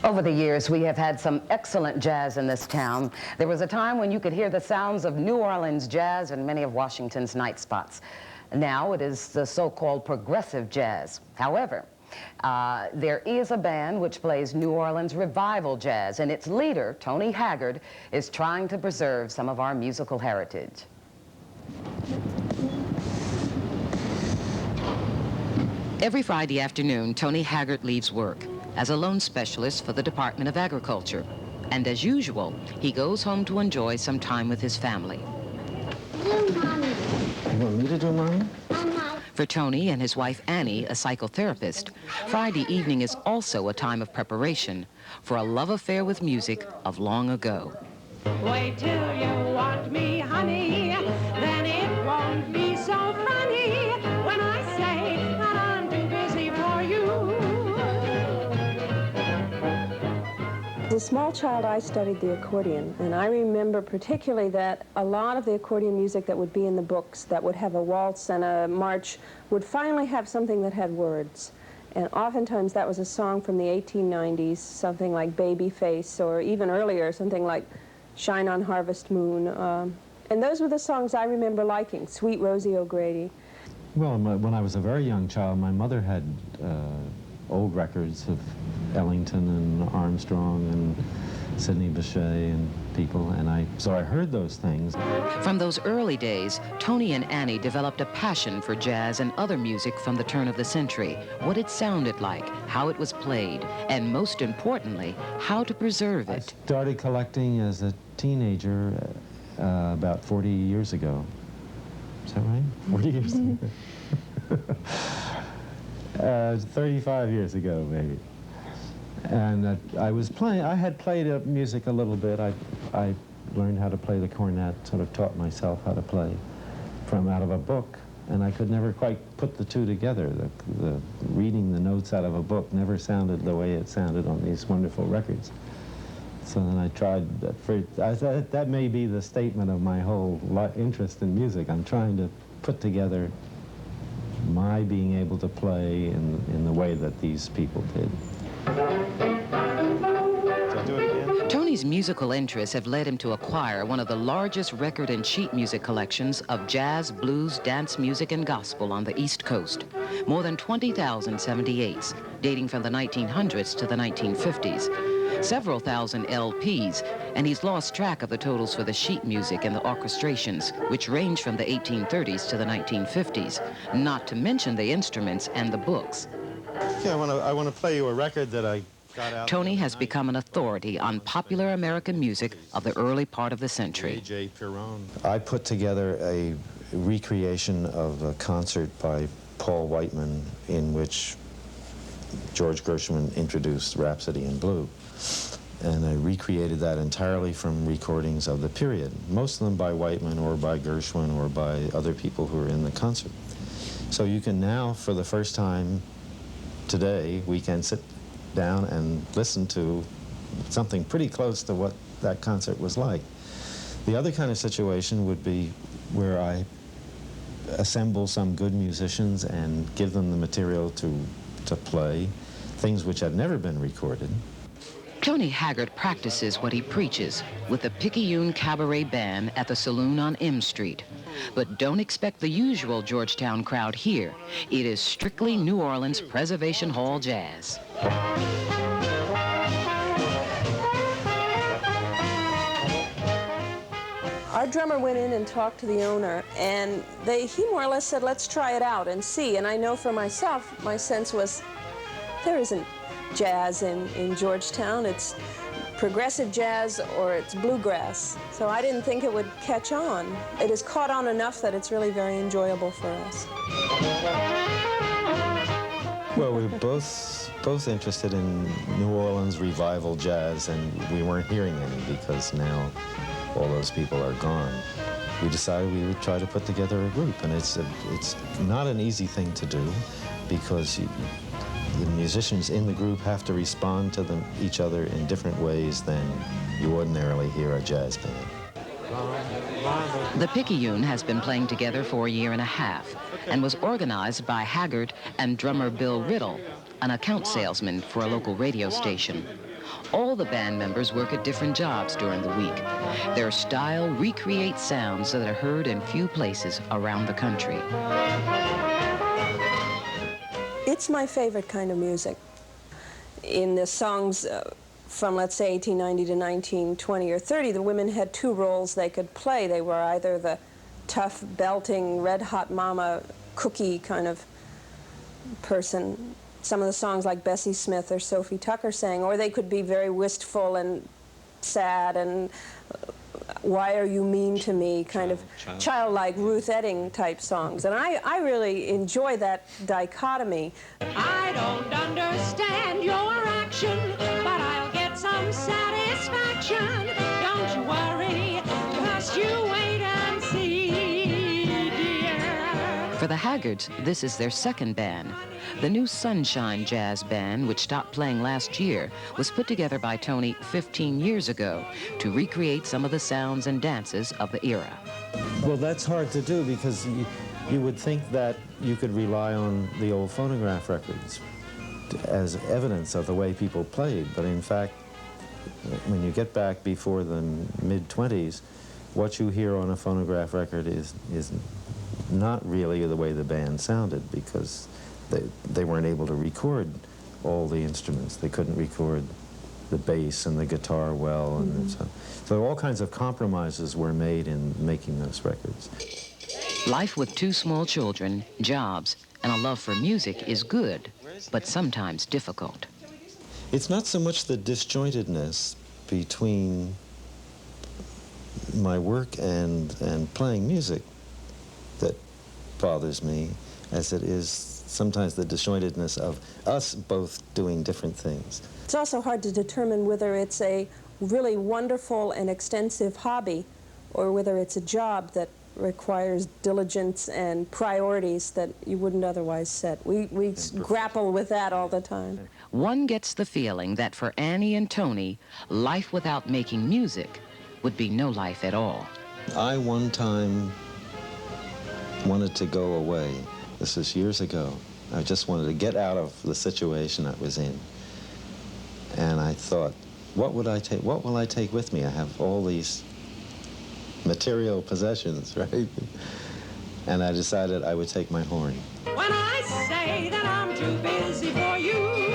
Over the years, we have had some excellent jazz in this town. There was a time when you could hear the sounds of New Orleans jazz in many of Washington's night spots. Now it is the so-called progressive jazz. However, there is a band which plays New Orleans revival jazz, and its leader, Tony Hagert, is trying to preserve some of our musical heritage. Every Friday afternoon, Tony Hagert leaves work as a loan specialist for the Department of Agriculture. And as usual, he goes home to enjoy some time with his family. Do Mommy. You want me to do Mommy? For Tony and his wife Annie, a psychotherapist, Friday evening is also a time of preparation for a love affair with music of long ago. Wait till you want me, honey, then it won't be so funny when I say that I'm too busy for you. As a small child, I studied the accordion, and I remember particularly that a lot of the accordion music that would be in the books, that would have a waltz and a march, would finally have something that had words. And oftentimes that was a song from the 1890s, something like Baby Face, or even earlier, something like Shine on Harvest Moon. And those were the songs I remember liking, Sweet Rosie O'Grady. Well, when I was a very young child, my mother had old records of Ellington and Armstrong and Sidney Bechet and people, and so I heard those things. From those early days, Tony and Annie developed a passion for jazz and other music from the turn of the century, what it sounded like, how it was played, and most importantly, how to preserve it. I started collecting as a teenager about 40 years ago. Is that right? 40 years ago? 35 years ago, maybe. And I had played music a little bit. I learned how to play the cornet, sort of taught myself how to play out of a book, and I could never quite put the two together. The reading the notes out of a book never sounded the way it sounded on these wonderful records. So then I tried, that may be the statement of my whole interest in music. I'm trying to put together my being able to play in the way that these people did. Tony's musical interests have led him to acquire one of the largest record and sheet music collections of jazz, blues, dance music, and gospel on the East Coast. More than 20,000 78s, dating from the 1900s to the 1950s. Several thousand LPs, and he's lost track of the totals for the sheet music and the orchestrations, which range from the 1830s to the 1950s, not to mention the instruments and the books. Yeah, I want to play you a record that I got out. Tony has become an authority on popular American music of the early part of the century. A.J. Pirone. I put together a recreation of a concert by Paul Whiteman in which George Gershwin introduced Rhapsody in Blue. And I recreated that entirely from recordings of the period, most of them by Whiteman or by Gershwin or by other people who were in the concert. So you can now, for the first time today, we can sit down and listen to something pretty close to what that concert was like. The other kind of situation would be where I assemble some good musicians and give them the material to play, things which have never been recorded. Tony Hagert practices what he preaches with the Picayune Cabaret Band at the Saloon on M Street. But don't expect the usual Georgetown crowd here. It is strictly New Orleans Preservation Hall jazz. Our drummer went in and talked to the owner, and he more or less said, let's try it out and see. And I know for myself, my sense was, there isn't jazz in Georgetown. It's progressive jazz or it's bluegrass. So I didn't think it would catch on. It has caught on enough that it's really very enjoyable for us. Well, we're both interested in New Orleans revival jazz, and we weren't hearing any because now all those people are gone. We decided we would try to put together a group, and it's not an easy thing to do because the musicians in the group have to respond to each other in different ways than you ordinarily hear a jazz band. The Picayune has been playing together for a year and a half and was organized by Hagert and drummer Bill Riddle, an account salesman for a local radio station. All the band members work at different jobs during the week. Their style recreates sounds that are heard in few places around the country. It's my favorite kind of music. In the songs from, let's say, 1890 to 1920 or 30, the women had two roles they could play. They were either the tough, belting, red-hot mama, cookie kind of person. Some of the songs like Bessie Smith or Sophie Tucker sang, or they could be very wistful and sad and why are you mean to me, kind of childlike Ruth Etting type songs. And I really enjoy that dichotomy. I don't understand your action, but I'll get some satisfaction. Don't you worry, just you wait and see, dear. For the Hagerts, this is their second band. The new Sunshine Jazz Band, which stopped playing last year, was put together by Tony 15 years ago to recreate some of the sounds and dances of the era. Well, that's hard to do because you would think that you could rely on the old phonograph records as evidence of the way people played, but in fact, when you get back before the mid-20s, what you hear on a phonograph record is not really the way the band sounded because they weren't able to record all the instruments. They couldn't record the bass and the guitar well, and so all kinds of compromises were made in making those records. Life with two small children, jobs, and a love for music is good, but sometimes difficult. It's not so much the disjointedness between my work and playing music that bothers me as it is sometimes the disjointedness of us both doing different things. It's also hard to determine whether it's a really wonderful and extensive hobby or whether it's a job that requires diligence and priorities that you wouldn't otherwise set. We grapple with that all the time. One gets the feeling that for Annie and Tony, life without making music would be no life at all. I one time wanted to go away. This was years ago. I just wanted to get out of the situation I was in. And I thought, what will I take with me? I have all these material possessions, right? And I decided I would take my horn. When I say that I'm too busy for you,